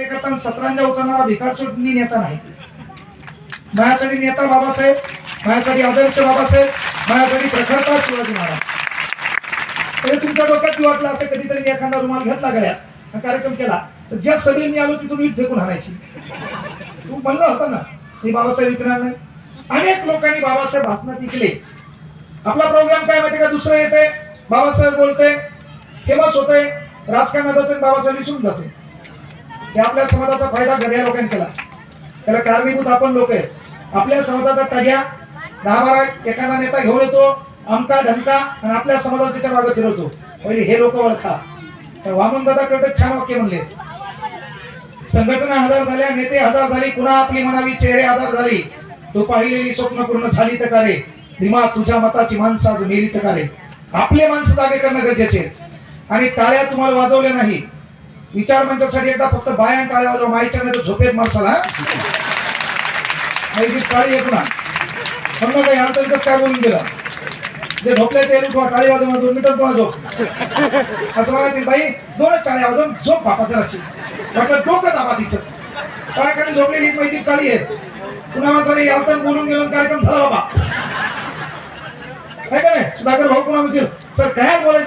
करताना सतरांजा उचलणारा भिकारचोट मी नेता नाही. माझ्यासाठी नेता बाबासाहेब, माझ्यासाठी आदर्श बाबासाहेब, माझ्यासाठी प्रखरता शिवाजी महाराज. तरी तुमच्या डोक्यात वाटलं असं कधीतरी मी एखादा रुमाल घेतला गळ्यात कार्यक्रम केला तर ज्या सभेत मी आलो तिथून वीट फेकून आणायची. तू म्हणलं होतं ना मी बाबासाहेब विकणार नाही. अनेक लोकांनी बाबासाहेब भाषणात विकले. आपला प्रोग्राम काय माहिती का, दुसरं येते बाबासाहेब बोलते, फेमस होते, राजकारणात जाते, बाबासाहेब विसरून जाते. हे आपल्या समाजाचा फायदा गद्या लोकांनी केला. त्याला कारणीभूत आपण लोक आहे. आपल्या समाजाचा टाग्या 10-12 एखादा नेता घेऊन येतो, अमका ढमका, आणि आपल्या समाजात त्याच्या मागे फिरवतो. पहिले हे लोक ओळखा. तर वामन दादा कडे छान वाक्य म्हणले, संघटना हजार झाल्या, नेते हजार झाली, कुणा आपली म्हणावी चेहरे आधार झाली, तू पाहिलेली स्वप्न पूर्ण झाली तर कारे, भीमा तुझ्या मताची माणसं आज मेली तर कारे. आपले माणसं जागे करणं गरजेचे. आणि टाळ्या तुम्हाला वाजवल्या नाही, विचार मंचासाठी एकदा फक्त बायां टाळ्या वाजवा, माईच्या नाही तर झोपेत माणसाला टाळी येत ना म्हणून काही अंतर्गत काय बोलून गेला. जे झोपले ते टाळी वाजव, 2 मिनिटं पुन्हा झोप असं म्हणायचं. बाई 2च टाळ्या वाजवून झोप बापा जराशी, म्हटलं डोकं दाबा तिचं. काय खाली झोपलेली माहिती टाळी आहे. पुन्हा माणसाने यावताना बोलून गेलो, कार्यक्रम झाला बाबा. काय का नाही सुधाकर भाऊ पुन्हा म्हणशील सर काय बोलायचं.